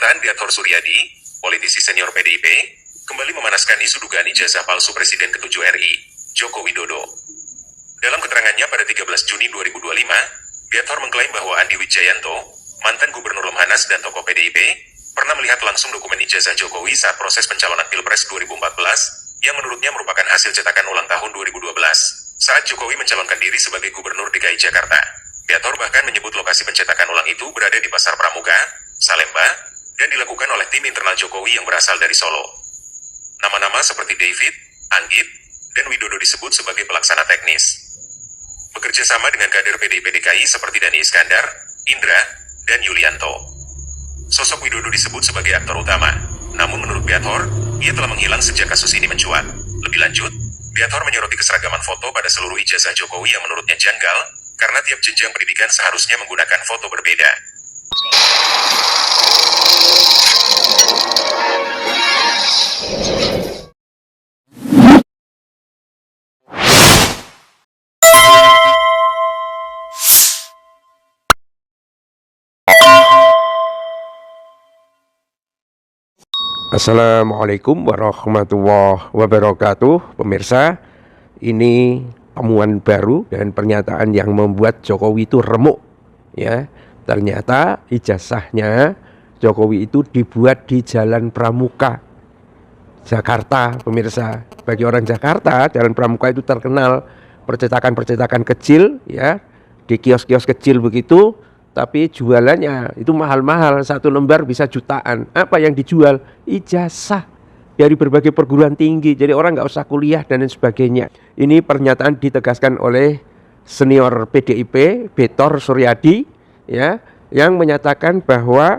Pernyataan Biathor Suryadi, politisi senior PDIP, kembali memanaskan isu dugaan ijazah palsu Presiden ke-7 RI, Joko Widodo. Dalam keterangannya pada 13 Juni 2025, Biathor mengklaim bahwa Andi Widjayanto, mantan Gubernur Lemhanas dan tokoh PDIP, pernah melihat langsung dokumen ijazah Jokowi saat proses pencalonan Pilpres 2014, yang menurutnya merupakan hasil cetakan ulang tahun 2012, saat Jokowi mencalonkan diri sebagai Gubernur DKI Jakarta. Biathor bahkan menyebut lokasi pencetakan ulang itu berada di Pasar Pramuka, Salemba, dan dilakukan oleh tim internal Jokowi yang berasal dari Solo. Nama-nama seperti David, Anggit, dan Widodo disebut sebagai pelaksana teknis. Bekerja sama dengan kader PDIP DKI seperti Dhani Iskandar, Indra, dan Yulianto. Sosok Widodo disebut sebagai aktor utama. Namun menurut Biathor, ia telah menghilang sejak kasus ini mencuat. Lebih lanjut, Biathor menyoroti keseragaman foto pada seluruh ijazah Jokowi yang menurutnya janggal, karena tiap jenjang pendidikan seharusnya menggunakan foto berbeda. Assalamualaikum warahmatullahi wabarakatuh. Pemirsa, ini temuan baru dan pernyataan yang membuat Jokowi itu remuk, ya. Ternyata ijazahnya Jokowi itu dibuat di Jalan Pramuka, Jakarta. Pemirsa, bagi orang Jakarta, Jalan Pramuka itu terkenal percetakan-percetakan kecil, ya, di kios-kios kecil begitu. Tapi jualannya itu mahal-mahal, satu lembar bisa jutaan. Apa yang dijual? Ijazah dari berbagai perguruan tinggi. Jadi orang nggak usah kuliah dan lain sebagainya. Ini pernyataan ditegaskan oleh senior PDIP, Biathor Suryadi, ya, yang menyatakan bahwa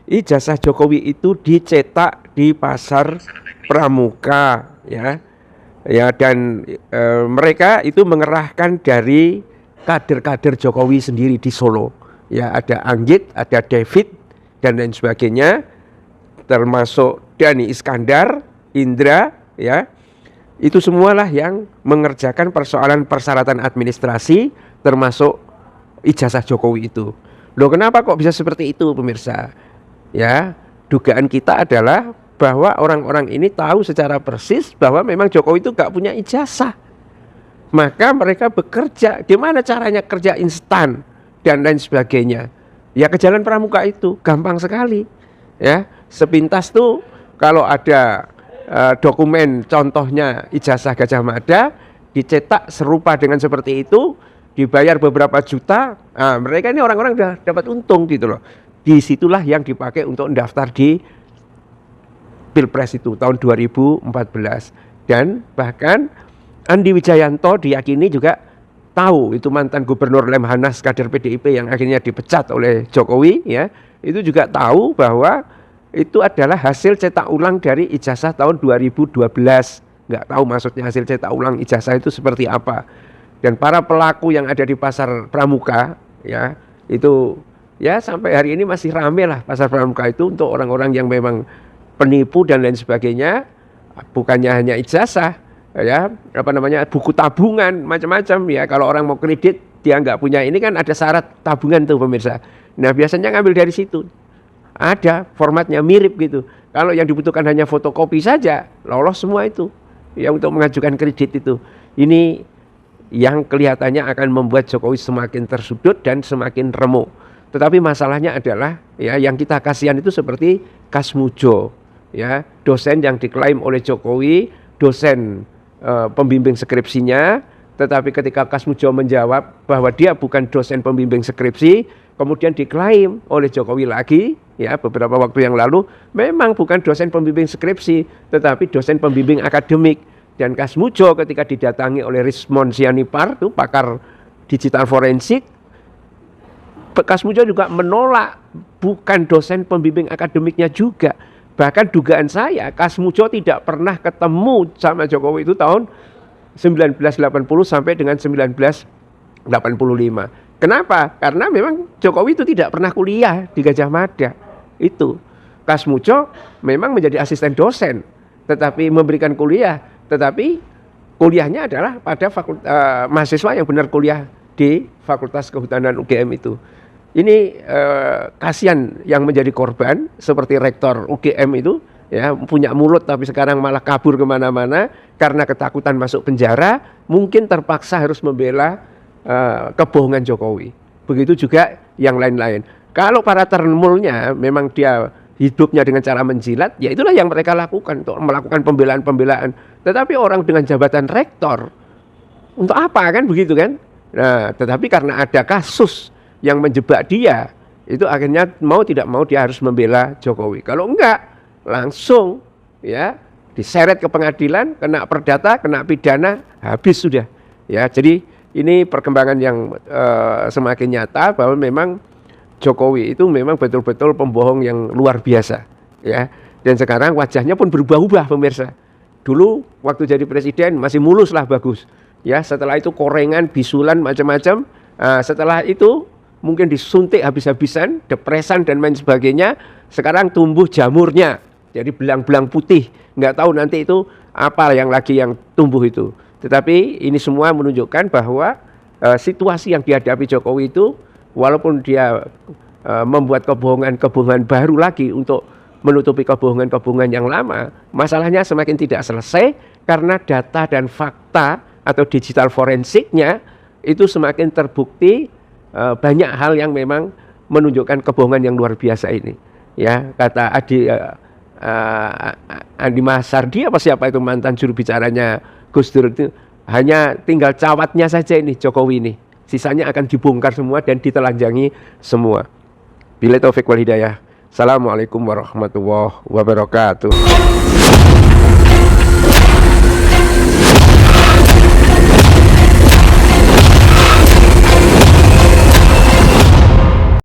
ijazah Jokowi itu dicetak di Pasar Pramuka, ya, dan mereka itu mengerahkan dari kader-kader Jokowi sendiri di Solo. Ya, ada Anggit, ada David, dan lain sebagainya, termasuk Dhani Iskandar, Indra, ya. Itu semualah yang mengerjakan persoalan persyaratan administrasi, termasuk ijazah Jokowi itu. Loh, kenapa kok bisa seperti itu, pemirsa? Ya, dugaan kita adalah bahwa orang-orang ini tahu secara persis bahwa memang Jokowi itu gak punya ijazah. Maka mereka bekerja, gimana caranya kerja instan dan lain sebagainya. Ya, ke Jalan Pramuka itu gampang sekali, ya. Sepintas tuh kalau ada dokumen contohnya ijazah Gajah Mada dicetak serupa dengan seperti itu, dibayar beberapa juta, mereka ini orang-orang udah dapat untung gitu loh. Disitulah yang dipakai untuk mendaftar di Pilpres itu tahun 2014. Dan bahkan Andi Widjayanto diyakini juga tahu itu mantan Gubernur Lemhanas kader PDIP yang akhirnya dipecat oleh Jokowi, ya. Itu juga tahu bahwa itu adalah hasil cetak ulang dari ijazah tahun 2012. Nggak tahu maksudnya hasil cetak ulang ijazah itu seperti apa. Dan para pelaku yang ada di Pasar Pramuka, ya, itu ya sampai hari ini masih rame lah Pasar Pramuka itu untuk orang-orang yang memang penipu dan lain sebagainya. Bukannya hanya ijazah, ya, buku tabungan macam-macam, ya. Kalau orang mau kredit dia nggak punya ini kan ada syarat tabungan tuh, pemirsa. Nah, biasanya ngambil dari situ, ada formatnya mirip gitu. Kalau yang dibutuhkan hanya fotokopi saja, lolos semua itu, ya, untuk mengajukan kredit itu. Ini yang kelihatannya akan membuat Jokowi semakin tersudut dan semakin remuk. Tetapi masalahnya adalah, ya, yang kita kasihan itu seperti Kasmujo, ya, dosen yang diklaim oleh Jokowi, dosen pembimbing skripsinya, tetapi ketika Kasmujo menjawab bahwa dia bukan dosen pembimbing skripsi, kemudian diklaim oleh Jokowi lagi, ya, beberapa waktu yang lalu, memang bukan dosen pembimbing skripsi, tetapi dosen pembimbing akademik. Dan Kasmujo ketika didatangi oleh Rismond Sianipar, itu pakar digital forensik, Kasmujo juga menolak, bukan dosen pembimbing akademiknya juga. Bahkan dugaan saya, Kasmujo tidak pernah ketemu sama Jokowi itu tahun 1980 sampai dengan 1985. Kenapa? Karena memang Jokowi itu tidak pernah kuliah di Gajah Mada. Itu Kasmujo memang menjadi asisten dosen, tetapi memberikan kuliah, tetapi kuliahnya adalah pada mahasiswa yang benar kuliah di Fakultas Kehutanan UGM itu. ini kasihan yang menjadi korban seperti rektor UGM itu, ya, punya mulut tapi sekarang malah kabur kemana-mana karena ketakutan masuk penjara, mungkin terpaksa harus membela kebohongan Jokowi. Begitu juga yang lain-lain. Kalau para termulnya memang dia hidupnya dengan cara menjilat, ya itulah yang mereka lakukan untuk melakukan pembelaan-pembelaan. Tetapi orang dengan jabatan rektor, untuk apa kan begitu kan? Nah, tetapi karena ada kasus yang menjebak dia, itu akhirnya mau tidak mau dia harus membela Jokowi. Kalau enggak, langsung ya diseret ke pengadilan, kena perdata, kena pidana, habis sudah. Ya, jadi ini perkembangan yang semakin nyata bahwa memang Jokowi itu memang betul-betul pembohong yang luar biasa, ya. Dan sekarang wajahnya pun berubah-ubah, pemirsa. Dulu waktu jadi presiden masih mulus lah, bagus. Ya, setelah itu korengan, bisulan, macam-macam. Setelah itu mungkin disuntik habis-habisan, depresan dan lain sebagainya. Sekarang tumbuh jamurnya, jadi belang-belang putih. Nggak tahu nanti itu apa yang lagi yang tumbuh itu. Tetapi ini semua menunjukkan bahwa situasi yang dihadapi Jokowi itu, walaupun dia membuat kebohongan-kebohongan baru lagi untuk menutupi kebohongan-kebohongan yang lama, masalahnya semakin tidak selesai karena data dan fakta atau digital forensiknya itu semakin terbukti banyak hal yang memang menunjukkan kebohongan yang luar biasa ini. Ya, kata Andi Masardi apa siapa itu, mantan juru bicaranya Gus Dur itu, hanya tinggal cawatnya saja ini Jokowi ini. Sisanya akan dibongkar semua dan ditelanjangi semua. Billahi taufik wal hidayah. Assalamualaikum warahmatullahi wabarakatuh.